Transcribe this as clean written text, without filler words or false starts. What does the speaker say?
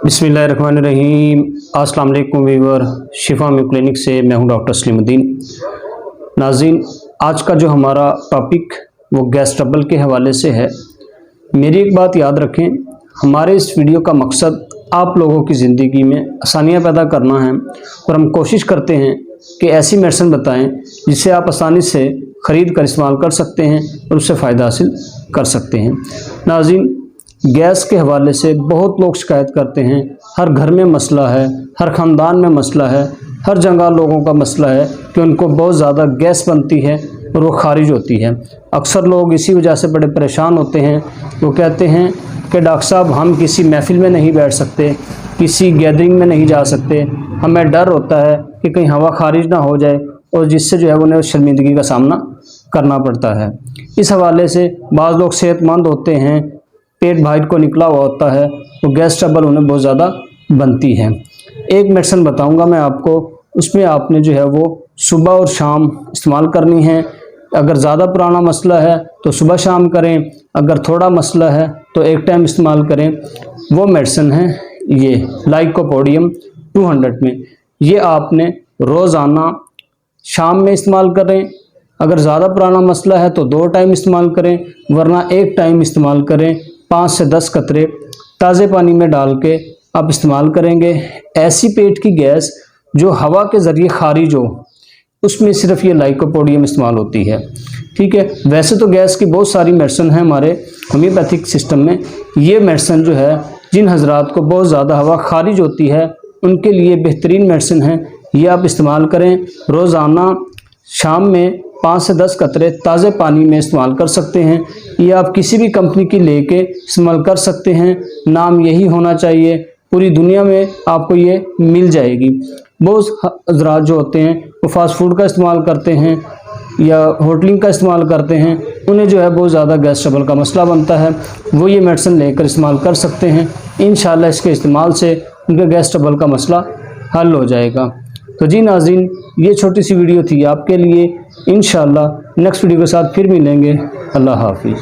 बिस्मिल्लाहिर्रहमानिर्रहीम। अस्सलाम वालेकुम व्यूअर, शिफा में क्लिनिक से मैं हूं डॉक्टर सलीमुद्दीन। नाज़रीन, आज का जो हमारा टॉपिक वो गैस ट्रबल के हवाले से है। मेरी एक बात याद रखें, हमारे इस वीडियो का मकसद आप लोगों की ज़िंदगी में आसानियां पैदा करना है और हम कोशिश करते हैं कि ऐसी मेडिसिन बताएं जिसे आप आसानी से ख़रीद कर इस्तेमाल कर सकते हैं और उससे फ़ायदा हासिल कर सकते हैं। नाज़रीन, गैस के हवाले से बहुत लोग शिकायत करते हैं। हर घर में मसला है, हर ख़ानदान में मसला है, हर जगह लोगों का मसला है कि उनको बहुत ज़्यादा गैस बनती है और वो खारिज होती है। अक्सर लोग इसी वजह से बड़े परेशान होते हैं। वो कहते हैं कि डॉक्टर साहब, हम किसी महफिल में नहीं बैठ सकते, किसी गैदरिंग में नहीं जा सकते, हमें डर होता है कि कहीं हवा खारिज ना हो जाए और जिससे जो है उन्हें शर्मिंदगी का सामना करना पड़ता है। इस हवाले से बाज़ लोग सेहतमंद होते हैं, पेट बाहर को निकला हुआ होता है, तो गैस ट्रबल उन्हें बहुत ज़्यादा बनती है। एक मेडिसिन बताऊंगा मैं आपको, उसमें आपने जो है वो सुबह और शाम इस्तेमाल करनी है। अगर ज़्यादा पुराना मसला है तो सुबह शाम करें, अगर थोड़ा मसला है तो एक टाइम इस्तेमाल करें। वो मेडिसिन है ये लाइकोपोडियम 200 में। ये आपने रोज़ाना शाम में इस्तेमाल करें। अगर ज़्यादा पुराना मसला है तो 2 टाइम इस्तेमाल करें, वरना एक टाइम इस्तेमाल करें। 5 से 10 कतरे ताज़े पानी में डाल के आप इस्तेमाल करेंगे। ऐसी पेट की गैस जो हवा के ज़रिए खारिज हो, उसमें सिर्फ ये लाइकोपोडियम इस्तेमाल होती है। ठीक है, वैसे तो गैस की बहुत सारी मेडिसिन है हमारे होम्योपैथिक सिस्टम में। ये मेडिसिन जो है, जिन हजरात को बहुत ज़्यादा हवा खारिज होती है उनके लिए बेहतरीन मेडिसिन है। ये आप इस्तेमाल करें। रोज़ाना शाम में 5 से 10 कतरे ताज़े पानी में इस्तेमाल कर सकते हैं। ये आप किसी भी कंपनी की लेके इस्तेमाल कर सकते हैं, नाम यही होना चाहिए। पूरी दुनिया में आपको ये मिल जाएगी। बहुत हज़रात जो होते हैं वो फास्ट फूड का इस्तेमाल करते हैं या होटलिंग का इस्तेमाल करते हैं, उन्हें जो है बहुत ज़्यादा गैस ट्रबल का मसला बनता है। वो ये मेडिसिन लेकर इस्तेमाल कर सकते हैं। इंशाल्लाह इसके इस्तेमाल से उनका गैस ट्रबल का मसला हल हो जाएगा। तो जी नाज़रीन, ये छोटी सी वीडियो थी आपके लिए। इंशाल्लाह नेक्स्ट वीडियो के साथ फिर मिलेंगे। अल्लाह हाफिज़।